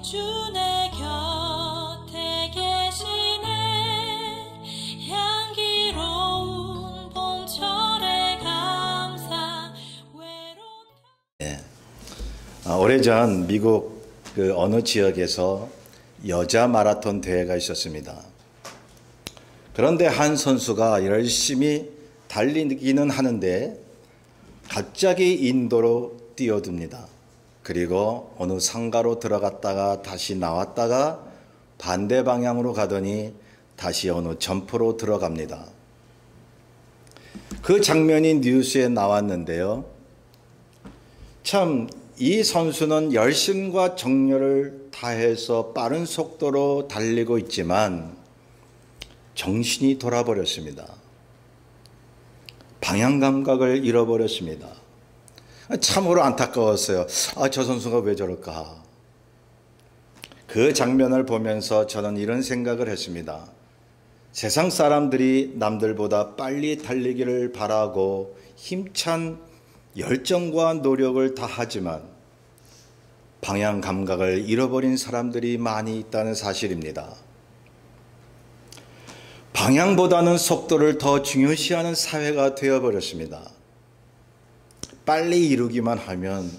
주 내 곁에 계시네. 향기로운 봄철의 감사 외로운. 네. 오래전 미국 그 어느 지역에서 여자 마라톤 대회가 있었습니다. 그런데 한 선수가 열심히 달리기는 하는데 갑자기 인도로 뛰어듭니다. 그리고 어느 상가로 들어갔다가 다시 나왔다가 반대 방향으로 가더니 다시 어느 점포로 들어갑니다. 그 장면이 뉴스에 나왔는데요. 참 이 선수는 열심과 정열을 다해서 빠른 속도로 달리고 있지만 정신이 돌아버렸습니다. 방향 감각을 잃어버렸습니다. 참으로 안타까웠어요. 저 선수가 왜 저럴까? 그 장면을 보면서 저는 이런 생각을 했습니다. 세상 사람들이 남들보다 빨리 달리기를 바라고 힘찬 열정과 노력을 다하지만 방향 감각을 잃어버린 사람들이 많이 있다는 사실입니다. 방향보다는 속도를 더 중요시하는 사회가 되어버렸습니다. 빨리 이루기만 하면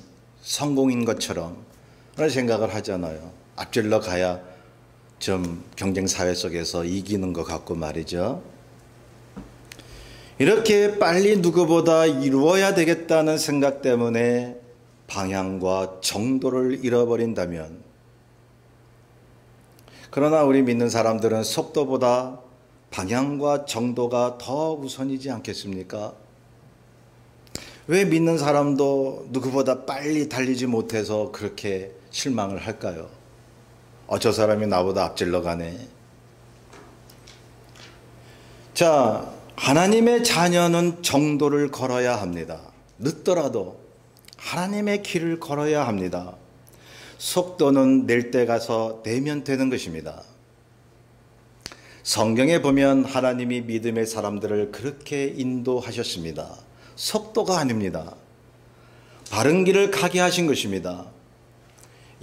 성공인 것처럼 그런 생각을 하잖아요. 앞질러 가야 좀 경쟁사회 속에서 이기는 것 같고 말이죠. 이렇게 빨리 누구보다 이루어야 되겠다는 생각 때문에 방향과 정도를 잃어버린다면, 그러나 우리 믿는 사람들은 속도보다 방향과 정도가 더 우선이지 않겠습니까? 왜 믿는 사람도 누구보다 빨리 달리지 못해서 그렇게 실망을 할까요? 저 사람이 나보다 앞질러 가네. 자, 하나님의 자녀는 정도를 걸어야 합니다. 늦더라도 하나님의 길을 걸어야 합니다. 속도는 낼 때 가서 내면 되는 것입니다. 성경에 보면 하나님이 믿음의 사람들을 그렇게 인도하셨습니다. 속도가 아닙니다. 바른 길을 가게 하신 것입니다.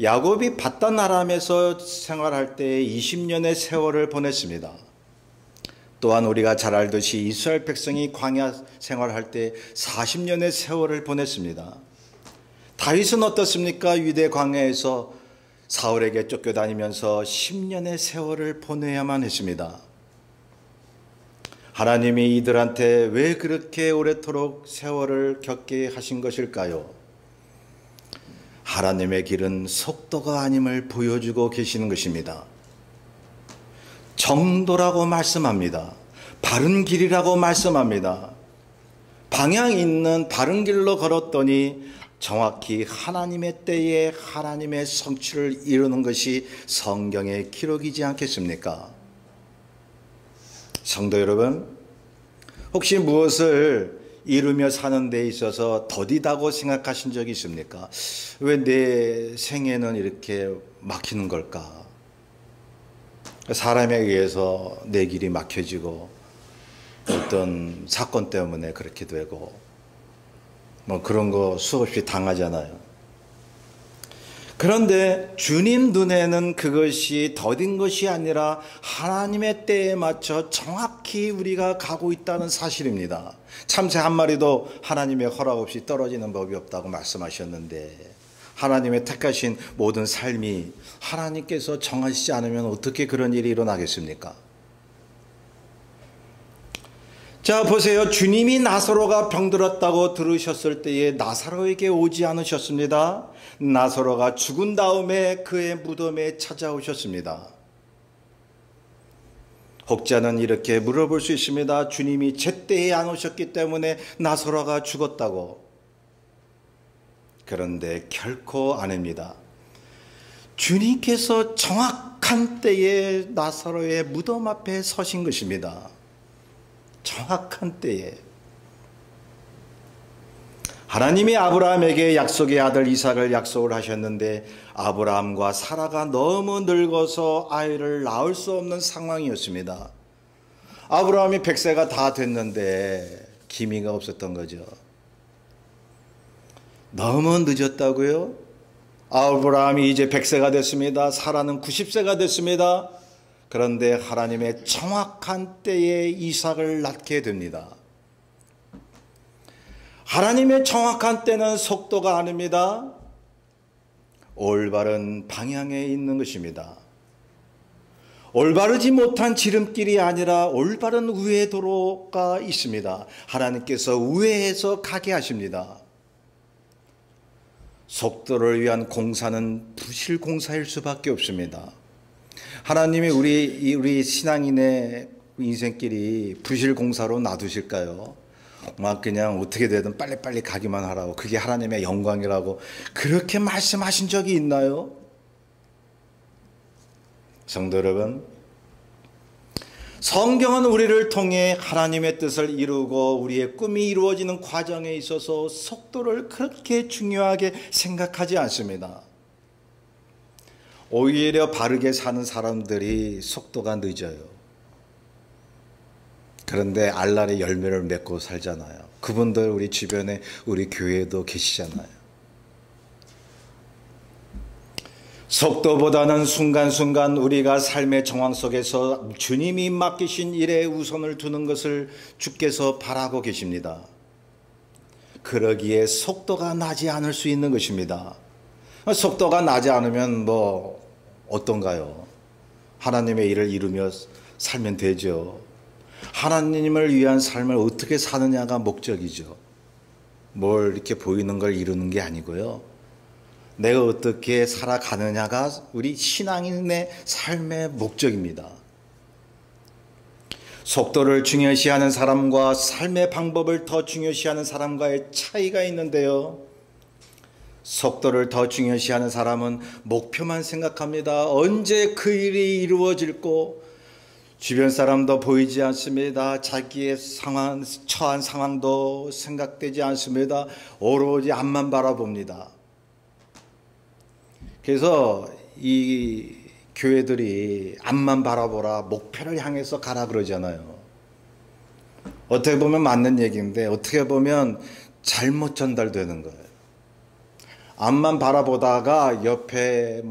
야곱이 밧단 아람에서 생활할 때 20년의 세월을 보냈습니다. 또한 우리가 잘 알듯이 이스라엘 백성이 광야 생활할 때 40년의 세월을 보냈습니다. 다윗은 어떻습니까? 유대 광야에서 사울에게 쫓겨다니면서 10년의 세월을 보내야만 했습니다. 하나님이 이들한테 왜 그렇게 오래도록 세월을 겪게 하신 것일까요? 하나님의 길은 속도가 아님을 보여주고 계시는 것입니다. 정도라고 말씀합니다. 바른 길이라고 말씀합니다. 방향 있는 바른 길로 걸었더니 정확히 하나님의 때에 하나님의 성취를 이루는 것이 성경의 기록이지 않겠습니까? 성도 여러분, 혹시 무엇을 이루며 사는 데 있어서 더디다고 생각하신 적이 있습니까? 왜 내 생애는 이렇게 막히는 걸까? 사람에 의해서 내 길이 막혀지고 어떤 사건 때문에 그렇게 되고 그런 거 수없이 당하잖아요. 그런데 주님 눈에는 그것이 더딘 것이 아니라 하나님의 때에 맞춰 정확히 우리가 가고 있다는 사실입니다. 참새 한 마리도 하나님의 허락 없이 떨어지는 법이 없다고 말씀하셨는데, 하나님의 택하신 모든 삶이 하나님께서 정하시지 않으면 어떻게 그런 일이 일어나겠습니까? 자, 보세요. 주님이 나사로가 병들었다고 들으셨을 때에 나사로에게 오지 않으셨습니다. 나사로가 죽은 다음에 그의 무덤에 찾아오셨습니다. 혹자는 이렇게 물어볼 수 있습니다. 주님이 제때에 안 오셨기 때문에 나사로가 죽었다고. 그런데 결코 아닙니다. 주님께서 정확한 때에 나사로의 무덤 앞에 서신 것입니다. 정확한 때에. 하나님이 아브라함에게 약속의 아들 이삭을 약속을 하셨는데 아브라함과 사라가 너무 늙어서 아이를 낳을 수 없는 상황이었습니다. 아브라함이 100세가 다 됐는데 기미가 없었던 거죠. 너무 늦었다고요? 아브라함이 이제 100세가 됐습니다. 사라는 90세가 됐습니다. 그런데 하나님의 정확한 때에 이삭을 낳게 됩니다. 하나님의 정확한 때는 속도가 아닙니다. 올바른 방향에 있는 것입니다. 올바르지 못한 지름길이 아니라 올바른 우회도로가 있습니다. 하나님께서 우회해서 가게 하십니다. 속도를 위한 공사는 부실 공사일 수밖에 없습니다. 하나님이 우리 신앙인의 인생길이 부실 공사로 놔두실까요? 막 그냥 어떻게 되든 빨리빨리 가기만 하라고, 그게 하나님의 영광이라고 그렇게 말씀하신 적이 있나요? 성도 여러분, 성경은 우리를 통해 하나님의 뜻을 이루고 우리의 꿈이 이루어지는 과정에 있어서 속도를 그렇게 중요하게 생각하지 않습니다. 오히려 바르게 사는 사람들이 속도가 늦어요. 그런데 알랄의 열매를 맺고 살잖아요. 그분들 우리 주변에, 우리 교회에도 계시잖아요. 속도보다는 순간순간 우리가 삶의 정황 속에서 주님이 맡기신 일에 우선을 두는 것을 주께서 바라고 계십니다. 그러기에 속도가 나지 않을 수 있는 것입니다. 속도가 나지 않으면 어떤가요? 하나님의 일을 이루며 살면 되죠. 하나님을 위한 삶을 어떻게 사느냐가 목적이죠. 뭘 이렇게 보이는 걸 이루는 게 아니고요. 내가 어떻게 살아가느냐가 우리 신앙인의 삶의 목적입니다. 속도를 중요시하는 사람과 삶의 방법을 더 중요시하는 사람과의 차이가 있는데요. 속도를 더 중요시하는 사람은 목표만 생각합니다. 언제 그 일이 이루어질고 주변 사람도 보이지 않습니다. 자기의 처한 상황도 생각되지 않습니다. 오로지 앞만 바라봅니다. 그래서 이 교회들이 앞만 바라보라, 목표를 향해서 가라 그러잖아요. 어떻게 보면 맞는 얘기인데 어떻게 보면 잘못 전달되는 거예요. 앞만 바라보다가 옆에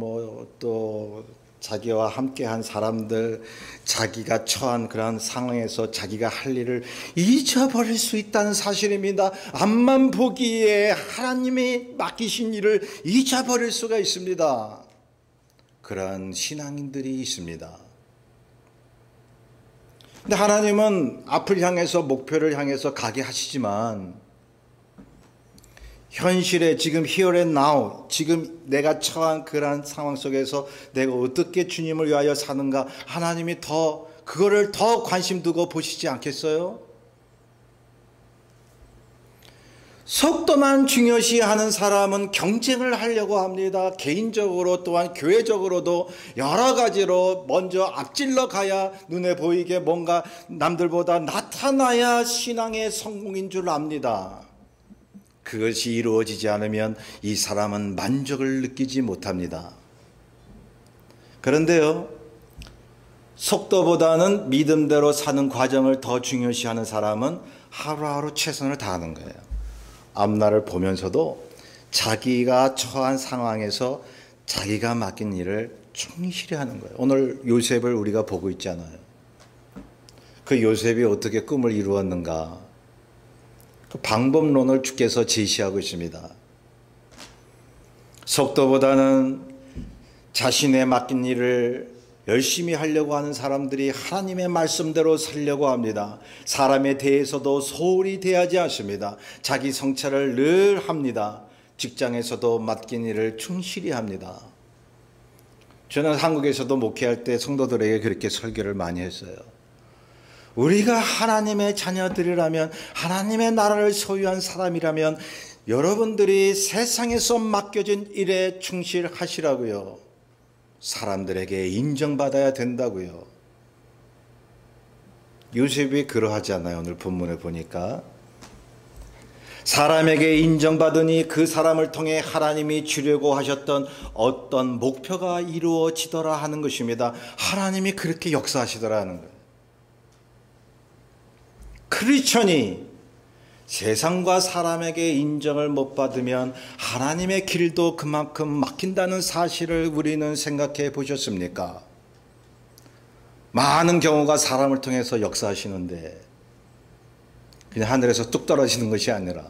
또 자기와 함께한 사람들, 자기가 처한 그런 상황에서 자기가 할 일을 잊어버릴 수 있다는 사실입니다. 앞만 보기에 하나님이 맡기신 일을 잊어버릴 수가 있습니다. 그런 신앙인들이 있습니다. 근데 하나님은 앞을 향해서, 목표를 향해서 가게 하시지만 현실에 지금 here and now, 지금 내가 처한 그런 상황 속에서 내가 어떻게 주님을 위하여 사는가, 하나님이 그거를 더 관심 두고 보시지 않겠어요? 속도만 중요시하는 사람은 경쟁을 하려고 합니다. 개인적으로 또한 교회적으로도 여러 가지로 먼저 앞질러 가야 눈에 보이게 뭔가 남들보다 나타나야 신앙의 성공인 줄 압니다. 그것이 이루어지지 않으면 이 사람은 만족을 느끼지 못합니다. 그런데요, 속도보다는 믿음대로 사는 과정을 더 중요시하는 사람은 하루하루 최선을 다하는 거예요. 앞날을 보면서도 자기가 처한 상황에서 자기가 맡긴 일을 충실히 하는 거예요. 오늘 요셉을 우리가 보고 있잖아요. 그 요셉이 어떻게 꿈을 이루었는가, 그 방법론을 주께서 제시하고 있습니다. 속도보다는 자신의 맡긴 일을 열심히 하려고 하는 사람들이 하나님의 말씀대로 살려고 합니다. 사람에 대해서도 소홀히 대하지 않습니다. 자기 성찰을 늘 합니다. 직장에서도 맡긴 일을 충실히 합니다. 저는 한국에서도 목회할 때 성도들에게 그렇게 설교를 많이 했어요. 우리가 하나님의 자녀들이라면, 하나님의 나라를 소유한 사람이라면 여러분들이 세상에서 맡겨진 일에 충실하시라고요. 사람들에게 인정받아야 된다고요. 요셉이 그러하지 않나요? 오늘 본문에 보니까 사람에게 인정받으니 그 사람을 통해 하나님이 주려고 하셨던 어떤 목표가 이루어지더라 하는 것입니다. 하나님이 그렇게 역사하시더라 하는 거예요. 크리스천이 세상과 사람에게 인정을 못 받으면 하나님의 길도 그만큼 막힌다는 사실을 우리는 생각해 보셨습니까? 많은 경우가 사람을 통해서 역사하시는데 그냥 하늘에서 뚝 떨어지는 것이 아니라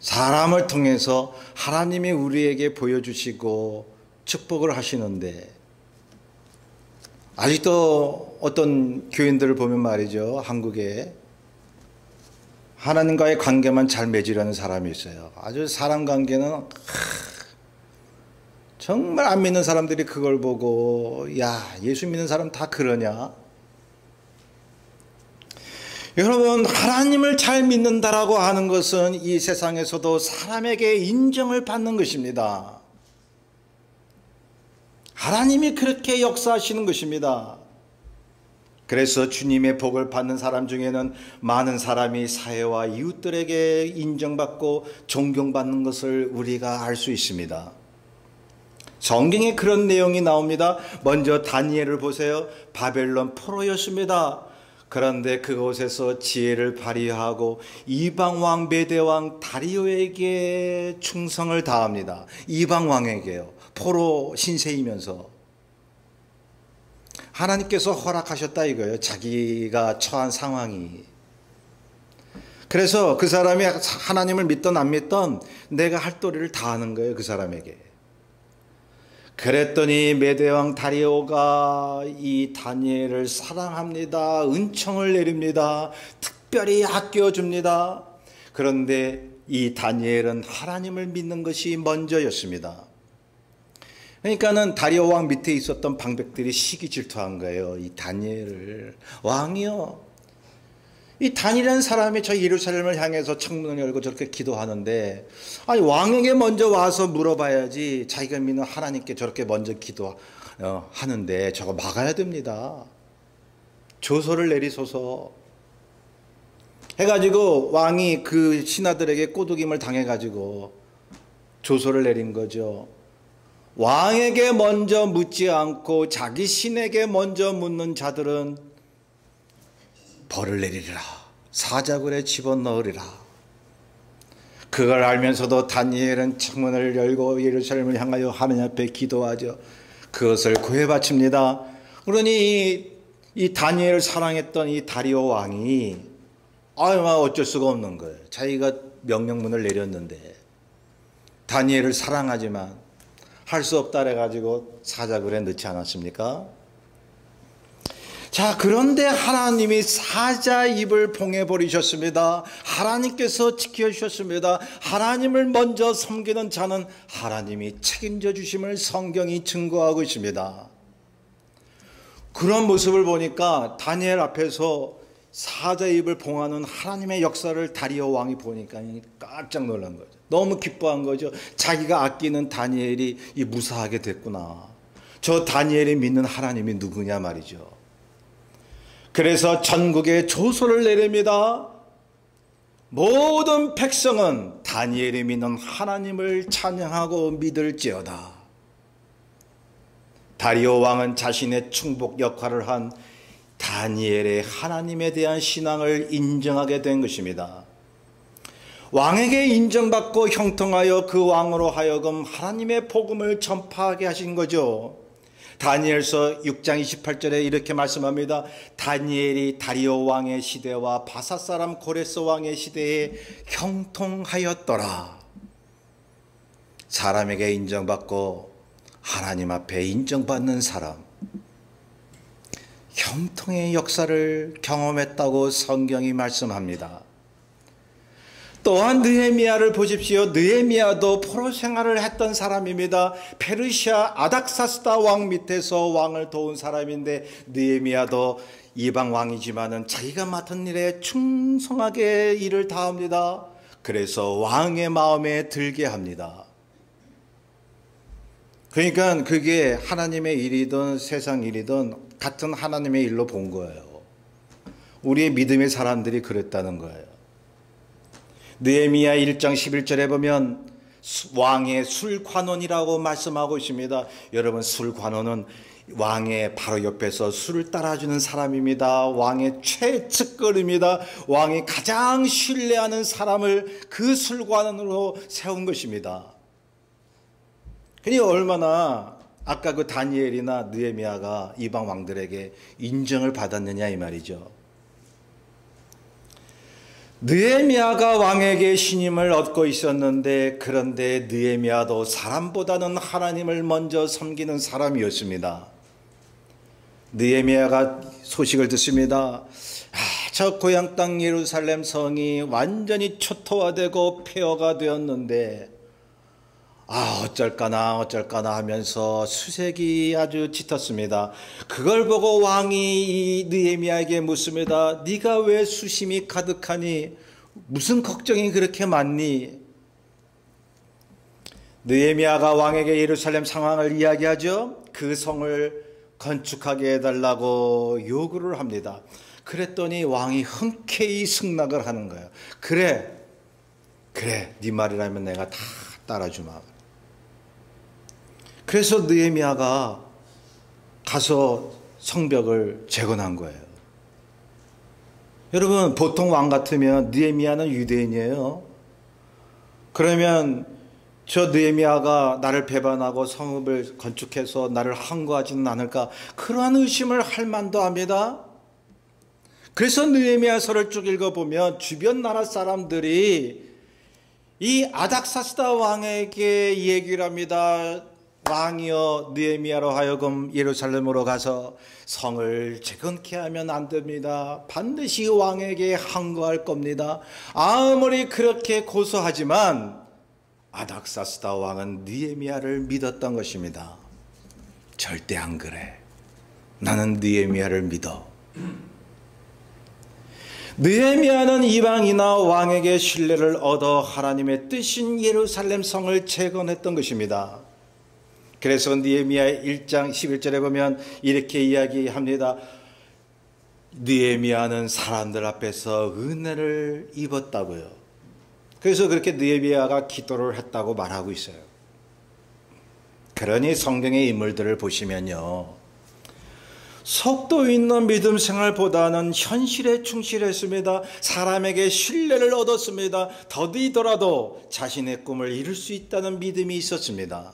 사람을 통해서 하나님이 우리에게 보여주시고 축복을 하시는데, 아직도 어떤 교인들을 보면 말이죠, 한국에 하나님과의 관계만 잘 맺으려는 사람이 있어요. 아주 사람 관계는 정말 안 믿는 사람들이 그걸 보고, 야, 예수 믿는 사람 다 그러냐? 여러분, 하나님을 잘 믿는다라고 하는 것은 이 세상에서도 사람에게 인정을 받는 것입니다. 하나님이 그렇게 역사하시는 것입니다. 그래서 주님의 복을 받는 사람 중에는 많은 사람이 사회와 이웃들에게 인정받고 존경받는 것을 우리가 알 수 있습니다. 성경에 그런 내용이 나옵니다. 먼저 다니엘을 보세요. 바벨론 포로였습니다. 그런데 그곳에서 지혜를 발휘하고 이방왕 메대왕 다리오에게 충성을 다합니다. 이방왕에게요. 포로 신세이면서 하나님께서 허락하셨다 이거예요. 자기가 처한 상황이. 그래서 그 사람이 하나님을 믿던 안 믿던 내가 할 도리를 다 하는 거예요. 그 사람에게. 그랬더니 메대왕 다리오가 이 다니엘을 사랑합니다. 은총을 내립니다. 특별히 아껴줍니다. 그런데 이 다니엘은 하나님을 믿는 것이 먼저였습니다. 그러니까는 다리오 왕 밑에 있었던 방백들이 시기 질투한 거예요. 이 다니엘을. 왕이요, 이 다니엘이라는 사람이 저 예루살렘을 향해서 창문을 열고 저렇게 기도하는데, 아니 왕에게 먼저 와서 물어봐야지. 자기가 믿는 하나님께 저렇게 먼저 기도하는데 저거 막아야 됩니다. 조서를 내리소서 해가지고 왕이 그 신하들에게 꼬드김을 당해가지고 조서를 내린 거죠. 왕에게 먼저 묻지 않고 자기 신에게 먼저 묻는 자들은 벌을 내리리라. 사자굴에 집어넣으리라. 그걸 알면서도 다니엘은 창문을 열고 예루살렘을 향하여 하나님 앞에 기도하죠. 그것을 구해바칩니다. 그러니 이 다니엘을 사랑했던 이 다리오 왕이 어쩔 수가 없는 거예요. 자기가 명령문을 내렸는데 다니엘을 사랑하지만 할 수 없다 해가지고 사자굴에 넣지 않았습니까? 자, 그런데 하나님이 사자 입을 봉해버리셨습니다. 하나님께서 지켜주셨습니다. 하나님을 먼저 섬기는 자는 하나님이 책임져 주심을 성경이 증거하고 있습니다. 그런 모습을 보니까 다니엘 앞에서 사자 입을 봉하는 하나님의 역사를 다리오 왕이 보니까 깜짝 놀란 거죠. 너무 기뻐한 거죠. 자기가 아끼는 다니엘이 무사하게 됐구나. 저 다니엘이 믿는 하나님이 누구냐 말이죠. 그래서 전국에 조서를 내립니다. 모든 백성은 다니엘이 믿는 하나님을 찬양하고 믿을지어다. 다리오 왕은 자신의 충복 역할을 한 다니엘의 하나님에 대한 신앙을 인정하게 된 것입니다. 왕에게 인정받고 형통하여 그 왕으로 하여금 하나님의 복음을 전파하게 하신 거죠. 다니엘서 6장 28절에 이렇게 말씀합니다. 다니엘이 다리오 왕의 시대와 바사 사람 고레스 왕의 시대에 형통하였더라. 사람에게 인정받고 하나님 앞에 인정받는 사람, 형통의 역사를 경험했다고 성경이 말씀합니다. 또한 느헤미야를 보십시오. 느헤미야도 포로 생활을 했던 사람입니다. 페르시아 아닥사스다 왕 밑에서 왕을 도운 사람인데, 느헤미야도 이방 왕이지만은 자기가 맡은 일에 충성하게 일을 다합니다. 그래서 왕의 마음에 들게 합니다. 그러니까 그게 하나님의 일이든 세상 일이든 같은 하나님의 일로 본 거예요. 우리의 믿음의 사람들이 그랬다는 거예요. 느헤미야 1장 11절에 보면 왕의 술관원이라고 말씀하고 있습니다. 여러분, 술관원은 왕의 바로 옆에서 술을 따라주는 사람입니다. 왕의 최측근입니다. 왕이 가장 신뢰하는 사람을 그 술관원으로 세운 것입니다. 그니 얼마나 아까 그 다니엘이나 느헤미야가 이방 왕들에게 인정을 받았느냐 이 말이죠. 느헤미야가 왕에게 신임을 얻고 있었는데, 그런데 느헤미야도 사람보다는 하나님을 먼저 섬기는 사람이었습니다. 느헤미야가 소식을 듣습니다. 저 고향 땅 예루살렘 성이 완전히 초토화되고 폐허가 되었는데 어쩔까나 하면서 수색이 아주 짙었습니다. 그걸 보고 왕이 이 느헤미야에게 묻습니다. 네가 왜 수심이 가득하니? 무슨 걱정이 그렇게 많니? 느헤미야가 왕에게 예루살렘 상황을 이야기하죠. 그 성을 건축하게 해달라고 요구를 합니다. 그랬더니 왕이 흔쾌히 승낙을 하는 거예요. 그래 네 말이라면 내가 다 따라주마. 그래서 느헤미야가 가서 성벽을 재건한 거예요. 여러분, 보통 왕 같으면, 느헤미야는 유대인이에요. 그러면 저 느헤미야가 나를 배반하고 성읍을 건축해서 나를 항거하지는 않을까, 그러한 의심을 할 만도 합니다. 그래서 느헤미야서를 쭉 읽어보면 주변 나라 사람들이 이 아닥사스다 왕에게 얘기를 합니다. 왕이여, 느헤미야로 하여금 예루살렘으로 가서 성을 재건케 하면 안 됩니다. 반드시 왕에게 항거할 겁니다. 아무리 그렇게 고소하지만 아닥사스다 왕은 느헤미야를 믿었던 것입니다. 절대 안 그래. 나는 느헤미야를 믿어. 느헤미야는 이방이나 왕에게 신뢰를 얻어 하나님의 뜻인 예루살렘 성을 재건했던 것입니다. 그래서 느헤미야 1장 11절에 보면 이렇게 이야기합니다. 느헤미야는 사람들 앞에서 은혜를 입었다고요. 그래서 그렇게 느헤미야가 기도를 했다고 말하고 있어요. 그러니 성경의 인물들을 보시면요, 속도 있는 믿음 생활보다는 현실에 충실했습니다. 사람에게 신뢰를 얻었습니다. 더디더라도 자신의 꿈을 이룰 수 있다는 믿음이 있었습니다.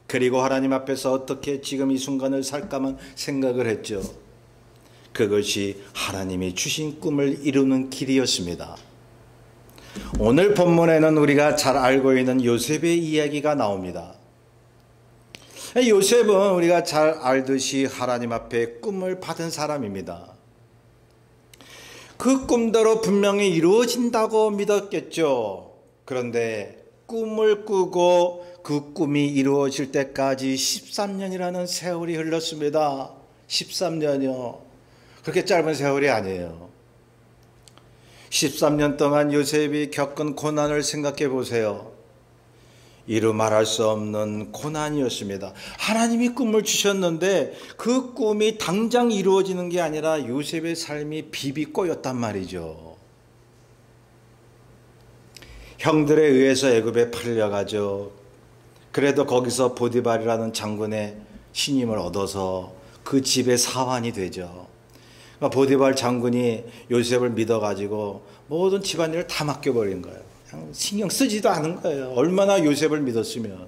그리고 하나님 앞에서 어떻게 지금 이 순간을 살까만 생각을 했죠. 그것이 하나님이 주신 꿈을 이루는 길이었습니다. 오늘 본문에는 우리가 잘 알고 있는 요셉의 이야기가 나옵니다. 요셉은 우리가 잘 알듯이 하나님 앞에 꿈을 받은 사람입니다. 그 꿈대로 분명히 이루어진다고 믿었겠죠. 그런데 꿈을 꾸고 그 꿈이 이루어질 때까지 13년이라는 세월이 흘렀습니다. 13년이요. 그렇게 짧은 세월이 아니에요. 13년 동안 요셉이 겪은 고난을 생각해 보세요. 이루 말할 수 없는 고난이었습니다. 하나님이 꿈을 주셨는데 그 꿈이 당장 이루어지는 게 아니라 요셉의 삶이 비비꼬였단 말이죠. 형들에 의해서 애굽에 팔려가죠. 그래도 거기서 보디발이라는 장군의 신임을 얻어서 그 집의 사환이 되죠. 그러니까 보디발 장군이 요셉을 믿어가지고 모든 집안일을 다 맡겨버린 거예요. 그냥 신경 쓰지도 않은 거예요. 얼마나 요셉을 믿었으면.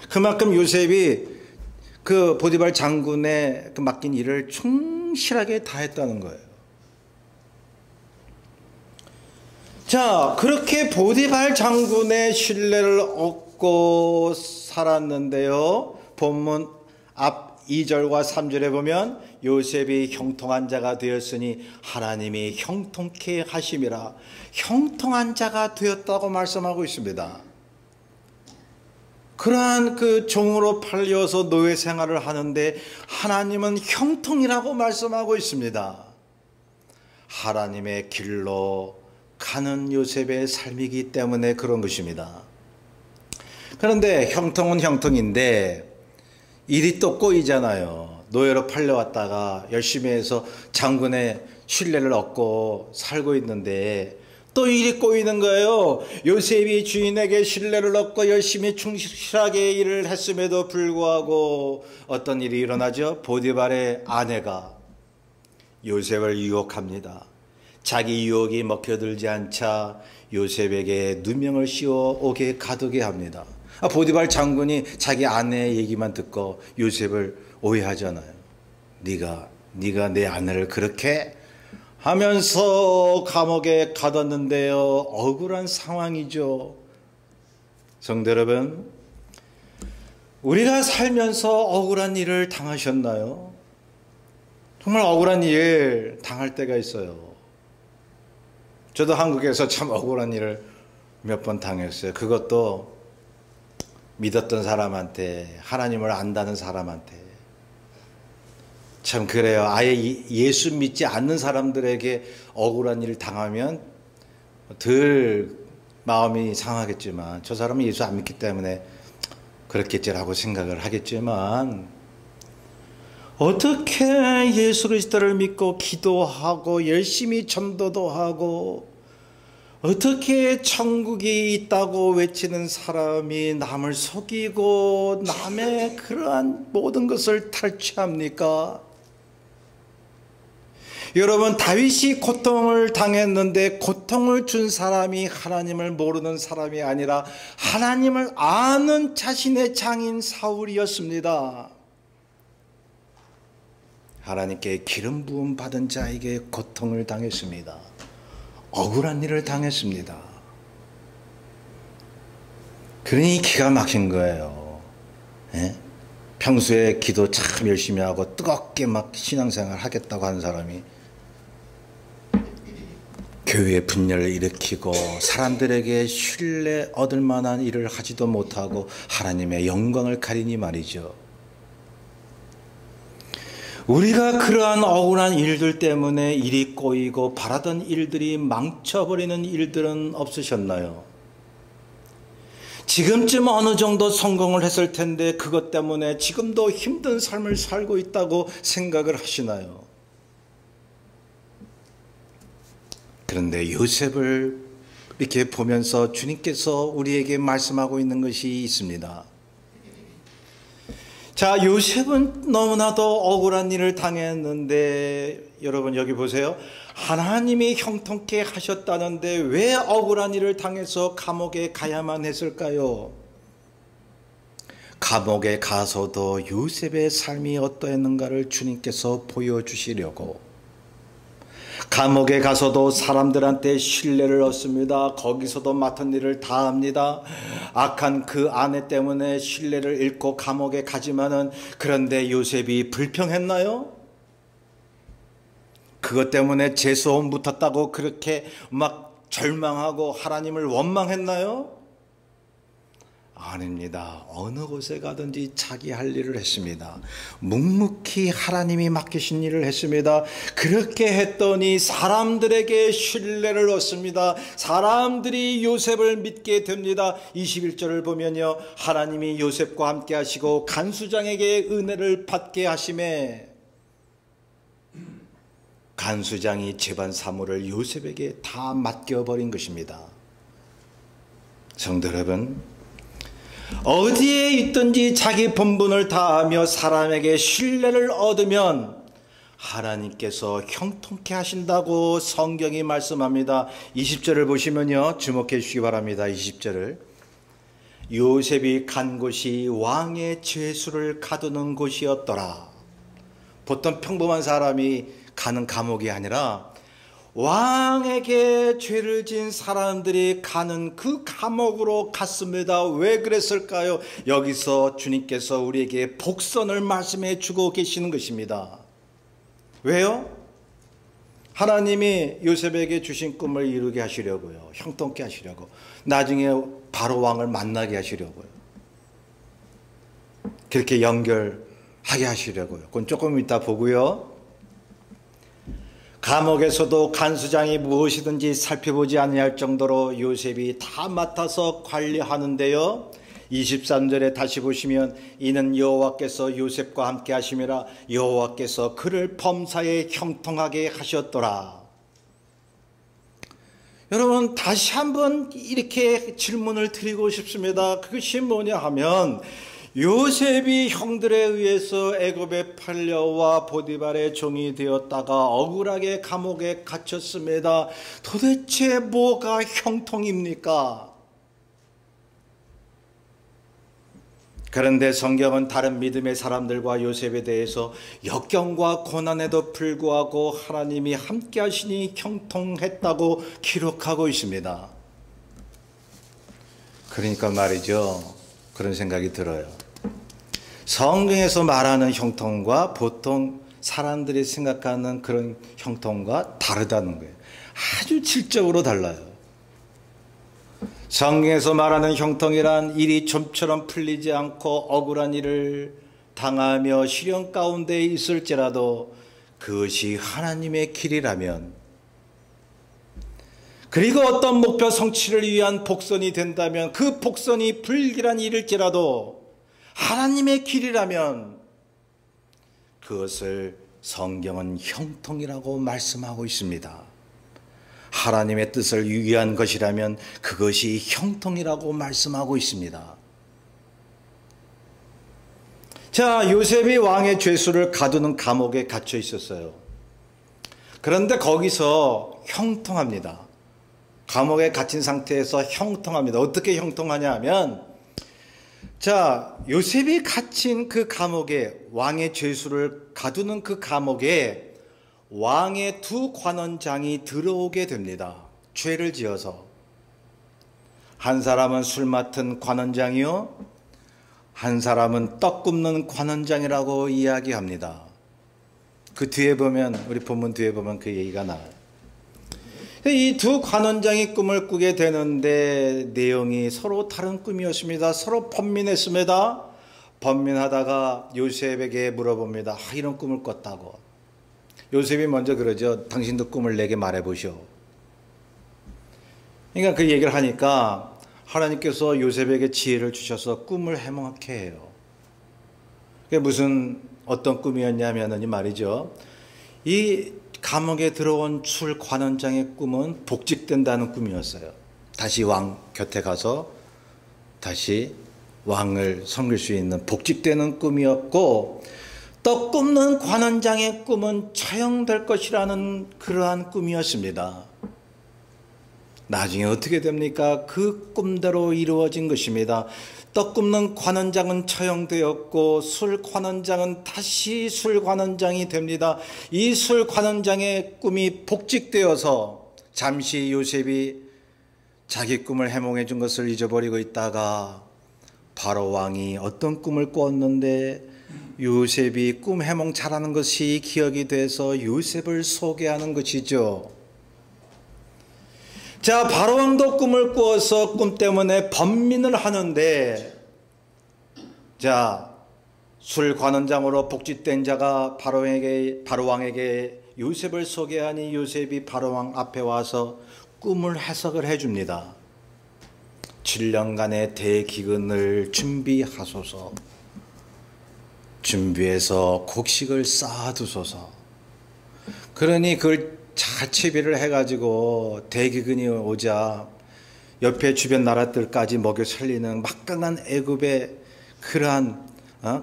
그만큼 요셉이 그 보디발 장군의 그 맡긴 일을 충실하게 다 했다는 거예요. 자, 그렇게 보디발 장군의 신뢰를 얻고 살았는데요. 본문 앞 2절과 3절에 보면 요셉이 형통한 자가 되었으니 하나님이 형통케 하심이라, 형통한 자가 되었다고 말씀하고 있습니다. 그러한 그 종으로 팔려서 노예 생활을 하는데 하나님은 형통이라고 말씀하고 있습니다. 하나님의 길로 가는 요셉의 삶이기 때문에 그런 것입니다. 그런데 형통은 형통인데 일이 또 꼬이잖아요. 노예로 팔려왔다가 열심히 해서 장군의 신뢰를 얻고 살고 있는데 또 일이 꼬이는 거예요. 요셉이 주인에게 신뢰를 얻고 열심히 충실하게 일을 했음에도 불구하고 어떤 일이 일어나죠? 보디발의 아내가 요셉을 유혹합니다. 자기 유혹이 먹혀들지 않자 요셉에게 누명을 씌워 옥에 가두게 합니다. 보디발 장군이 자기 아내의 얘기만 듣고 요셉을 오해하잖아요. 네가 내 아내를 그렇게 하면서 감옥에 가뒀는데요. 억울한 상황이죠. 성도 여러분, 우리가 살면서 억울한 일을 당하셨나요? 정말 억울한 일 당할 때가 있어요. 저도 한국에서 참 억울한 일을 몇 번 당했어요. 그것도 믿었던 사람한테, 하나님을 안다는 사람한테. 참 그래요. 아예 예수 믿지 않는 사람들에게 억울한 일을 당하면 덜 마음이 상하겠지만, 저 사람은 예수 안 믿기 때문에 그렇겠지라고 생각을 하겠지만, 어떻게 예수 그리스도를 믿고 기도하고 열심히 전도도 하고 어떻게 천국이 있다고 외치는 사람이 남을 속이고 남의 그러한 모든 것을 탈취합니까? 여러분, 다윗이 고통을 당했는데 고통을 준 사람이 하나님을 모르는 사람이 아니라 하나님을 아는 자신의 장인 사울이었습니다. 하나님께 기름 부음 받은 자에게 고통을 당했습니다. 억울한 일을 당했습니다. 그러니 기가 막힌 거예요. 예? 평소에 기도 참 열심히 하고 뜨겁게 막 신앙생활 하겠다고 하는 사람이 교회 분열을 일으키고 사람들에게 신뢰 얻을 만한 일을 하지도 못하고 하나님의 영광을 가리니 말이죠. 우리가 그러한 억울한 일들 때문에 일이 꼬이고 바라던 일들이 망쳐버리는 일들은 없으셨나요? 지금쯤 어느 정도 성공을 했을 텐데 그것 때문에 지금도 힘든 삶을 살고 있다고 생각을 하시나요? 그런데 요셉을 이렇게 보면서 주님께서 우리에게 말씀하고 있는 것이 있습니다. 자, 요셉은 너무나도 억울한 일을 당했는데 여러분 여기 보세요. 하나님이 형통케 하셨다는데 왜 억울한 일을 당해서 감옥에 가야만 했을까요? 감옥에 가서도 요셉의 삶이 어떠했는가를 주님께서 보여주시려고, 감옥에 가서도 사람들한테 신뢰를 얻습니다. 거기서도 맡은 일을 다 합니다. 악한 그 아내 때문에 신뢰를 잃고 감옥에 가지만은, 그런데 요셉이 불평했나요? 그것 때문에 재수험 붙었다고 그렇게 막 절망하고 하나님을 원망했나요? 아닙니다. 어느 곳에 가든지 자기 할 일을 했습니다. 묵묵히 하나님이 맡기신 일을 했습니다. 그렇게 했더니 사람들에게 신뢰를 얻습니다. 사람들이 요셉을 믿게 됩니다. 21절을 보면요, 하나님이 요셉과 함께 하시고 간수장에게 은혜를 받게 하심에 간수장이 집안 사무를 요셉에게 다 맡겨버린 것입니다. 성도 여러분, 어디에 있든지 자기 본분을 다하며 사람에게 신뢰를 얻으면 하나님께서 형통케 하신다고 성경이 말씀합니다. 20절을 보시면요, 주목해 주시기 바랍니다. 20절을. 요셉이 간 곳이 왕의 죄수를 가두는 곳이었더라. 보통 평범한 사람이 가는 감옥이 아니라 왕에게 죄를 지은 사람들이 가는 그 감옥으로 갔습니다. 왜 그랬을까요? 여기서 주님께서 우리에게 복선을 말씀해 주고 계시는 것입니다. 왜요? 하나님이 요셉에게 주신 꿈을 이루게 하시려고요. 형통케 하시려고. 나중에 바로 왕을 만나게 하시려고요. 그렇게 연결하게 하시려고요. 그건 조금 이따 보고요. 감옥에서도 간수장이 무엇이든지 살펴보지 아니할 정도로 요셉이 다 맡아서 관리하는데요. 23절에 다시 보시면 이는 여호와께서 요셉과 함께 하심이라 여호와께서 그를 범사에 형통하게 하셨더라. 여러분 다시 한번 이렇게 질문을 드리고 싶습니다. 그것이 뭐냐 하면 요셉이 형들에 의해서 애굽에 팔려와 보디발의 종이 되었다가 억울하게 감옥에 갇혔습니다. 도대체 뭐가 형통입니까? 그런데 성경은 다른 믿음의 사람들과 요셉에 대해서 역경과 고난에도 불구하고 하나님이 함께 하시니 형통했다고 기록하고 있습니다. 그러니까 말이죠. 그런 생각이 들어요. 성경에서 말하는 형통과 보통 사람들이 생각하는 그런 형통과 다르다는 거예요. 아주 질적으로 달라요. 성경에서 말하는 형통이란 일이 좀처럼 풀리지 않고 억울한 일을 당하며 시련 가운데 있을지라도 그것이 하나님의 길이라면, 그리고 어떤 목표 성취를 위한 복선이 된다면 그 복선이 불길한 일일지라도 하나님의 길이라면 그것을 성경은 형통이라고 말씀하고 있습니다. 하나님의 뜻을 위한 것이라면 그것이 형통이라고 말씀하고 있습니다. 자, 요셉이 왕의 죄수를 가두는 감옥에 갇혀 있었어요. 그런데 거기서 형통합니다. 감옥에 갇힌 상태에서 형통합니다. 어떻게 형통하냐 하면, 자, 요셉이 갇힌 그 감옥에, 왕의 죄수를 가두는 그 감옥에 왕의 두 관원장이 들어오게 됩니다. 죄를 지어서. 한 사람은 술 맡은 관원장이요, 한 사람은 떡 굽는 관원장이라고 이야기합니다. 그 뒤에 보면, 우리 본문 뒤에 보면 그 얘기가 나와요. 이 두 관원장이 꿈을 꾸게 되는데 내용이 서로 다른 꿈이었습니다. 서로 번민했습니다. 번민하다가 요셉에게 물어봅니다. 이런 꿈을 꿨다고. 요셉이 먼저 그러죠. 당신도 꿈을 내게 말해보시오. 그러니까 그 얘기를 하니까 하나님께서 요셉에게 지혜를 주셔서 꿈을 해몽하게 해요. 그게 무슨 어떤 꿈이었냐면 말이죠. 이 감옥에 들어온 술 관원장의 꿈은 복직된다는 꿈이었어요. 다시 왕 곁에 가서 다시 왕을 섬길 수 있는 복직되는 꿈이었고, 떡 굽는 관원장의 꿈은 처형될 것이라는 그러한 꿈이었습니다. 나중에 어떻게 됩니까? 그 꿈대로 이루어진 것입니다. 떡 굽는 관원장은 처형되었고 술 관원장은 다시 술 관원장이 됩니다. 이 술 관원장의 꿈이 복직되어서 잠시 요셉이 자기 꿈을 해몽해 준 것을 잊어버리고 있다가 바로 왕이 어떤 꿈을 꿨는데 요셉이 꿈 해몽 잘하는 것이 기억이 돼서 요셉을 소개하는 것이죠. 자, 바로왕도 꿈을 꾸어서 꿈 때문에 번민을 하는데, 자, 술 관원장으로 복직된 자가 바로왕에게 요셉을 소개하니 요셉이 바로왕 앞에 와서 꿈을 해석을 해줍니다. 7년간의 대기근을 준비하소서. 준비해서 곡식을 쌓아두소서. 그러니 그걸 잘 채비를 해가지고 대기근이 오자 옆에 주변 나라들까지 먹여 살리는 막강한 애굽의 그러한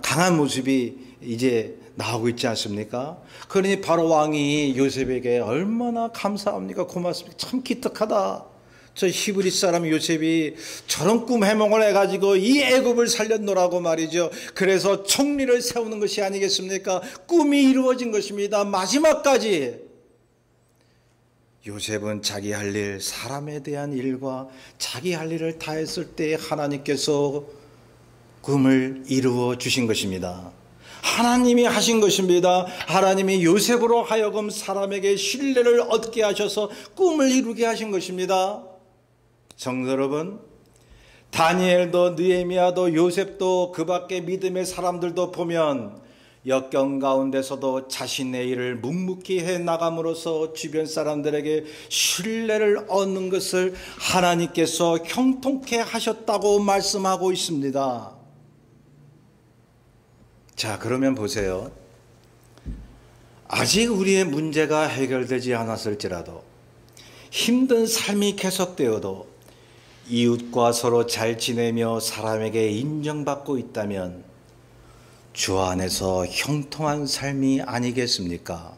강한 모습이 이제 나오고 있지 않습니까? 그러니 바로 왕이 요셉에게 얼마나 감사합니까? 고맙습니까? 참 기특하다. 저 히브리 사람 요셉이 저런 꿈 해몽을 해가지고 이 애굽을 살렸노라고 말이죠. 그래서 총리를 세우는 것이 아니겠습니까? 꿈이 이루어진 것입니다. 마지막까지 요셉은 자기 할 일, 사람에 대한 일과 자기 할 일을 다 했을 때 하나님께서 꿈을 이루어 주신 것입니다. 하나님이 하신 것입니다. 하나님이 요셉으로 하여금 사람에게 신뢰를 얻게 하셔서 꿈을 이루게 하신 것입니다. 성도 여러분, 다니엘도 느헤미야도 요셉도 그 밖에 믿음의 사람들도 보면 역경 가운데서도 자신의 일을 묵묵히 해나감으로써 주변 사람들에게 신뢰를 얻는 것을 하나님께서 형통케 하셨다고 말씀하고 있습니다. 자, 그러면 보세요. 아직 우리의 문제가 해결되지 않았을지라도 힘든 삶이 계속되어도 이웃과 서로 잘 지내며 사람에게 인정받고 있다면 주 안에서 형통한 삶이 아니겠습니까?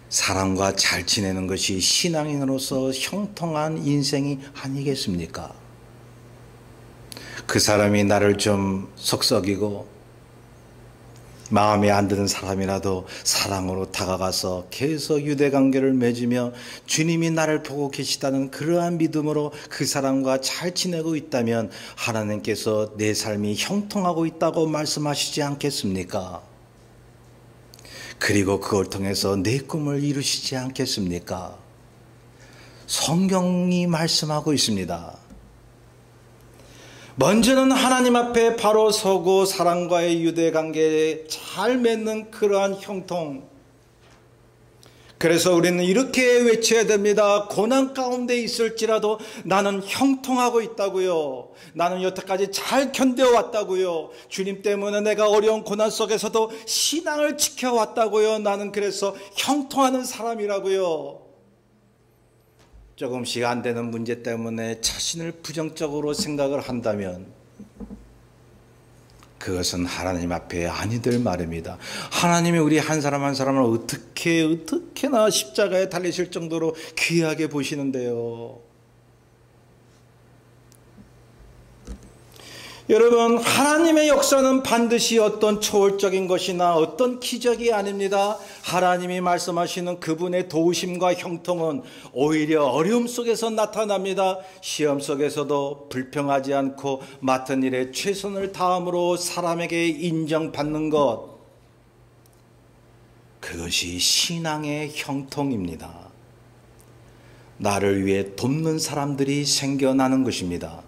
사람과 잘 지내는 것이 신앙인으로서 형통한 인생이 아니겠습니까? 그 사람이 나를 좀 속썩이고 마음에 안 드는 사람이라도 사랑으로 다가가서 계속 유대관계를 맺으며 주님이 나를 보고 계시다는 그러한 믿음으로 그 사람과 잘 지내고 있다면 하나님께서 내 삶이 형통하고 있다고 말씀하시지 않겠습니까? 그리고 그걸 통해서 내 꿈을 이루시지 않겠습니까? 성경이 말씀하고 있습니다. 먼저는 하나님 앞에 바로 서고 사람과의 유대관계에 잘 맺는 그러한 형통. 그래서 우리는 이렇게 외쳐야 됩니다. 고난 가운데 있을지라도 나는 형통하고 있다고요. 나는 여태까지 잘 견뎌왔다고요. 주님 때문에 내가 어려운 고난 속에서도 신앙을 지켜왔다고요. 나는 그래서 형통하는 사람이라고요. 조금씩 안 되는 문제 때문에 자신을 부정적으로 생각을 한다면 그것은 하나님 앞에 아니될 말입니다. 하나님이 우리 한 사람 한 사람을 어떻게나 십자가에 달리실 정도로 귀하게 보시는데요. 여러분, 하나님의 역사는 반드시 어떤 초월적인 것이나 어떤 기적이 아닙니다. 하나님이 말씀하시는 그분의 도우심과 형통은 오히려 어려움 속에서 나타납니다. 시험 속에서도 불평하지 않고 맡은 일에 최선을 다함으로 사람에게 인정받는 것, 그것이 신앙의 형통입니다. 나를 위해 돕는 사람들이 생겨나는 것입니다.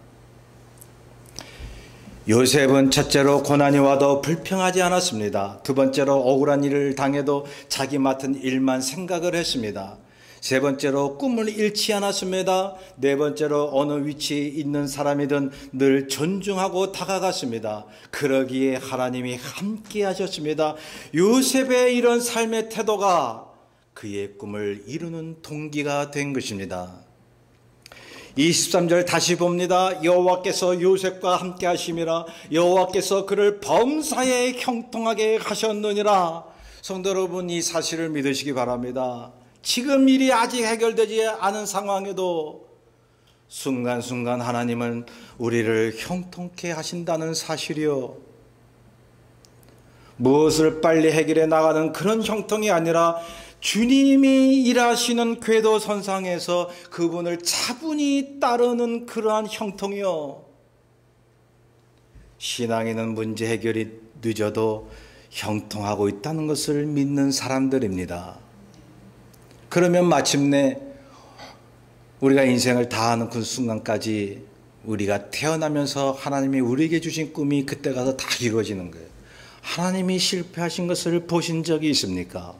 요셉은 첫째로 고난이 와도 불평하지 않았습니다. 두 번째로 억울한 일을 당해도 자기 맡은 일만 생각을 했습니다. 세 번째로 꿈을 잃지 않았습니다. 네 번째로 어느 위치에 있는 사람이든 늘 존중하고 다가갔습니다. 그러기에 하나님이 함께 하셨습니다. 요셉의 이런 삶의 태도가 그의 꿈을 이루는 동기가 된 것입니다. 23절 다시 봅니다. 여호와께서 요셉과 함께 하심이라. 여호와께서 그를 범사에 형통하게 하셨느니라. 성도 여러분, 이 사실을 믿으시기 바랍니다. 지금 일이 아직 해결되지 않은 상황에도 순간순간 하나님은 우리를 형통케 하신다는 사실이요. 무엇을 빨리 해결해 나가는 그런 형통이 아니라 주님이 일하시는 궤도 선상에서 그분을 차분히 따르는 그러한 형통이요. 신앙에는 문제 해결이 늦어도 형통하고 있다는 것을 믿는 사람들입니다. 그러면 마침내 우리가 인생을 다하는 그 순간까지 우리가 태어나면서 하나님이 우리에게 주신 꿈이 그때 가서 다 이루어지는 거예요. 하나님이 실패하신 것을 보신 적이 있습니까?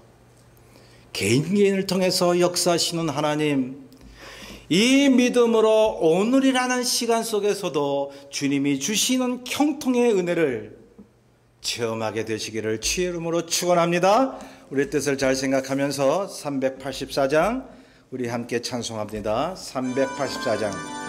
개인을 통해서 역사하시는 하나님, 이 믿음으로 오늘이라는 시간 속에서도 주님이 주시는 형통의 은혜를 체험하게 되시기를 주의 이름으로 축원합니다. 우리 뜻을 잘 생각하면서 384장 우리 함께 찬송합니다. 384장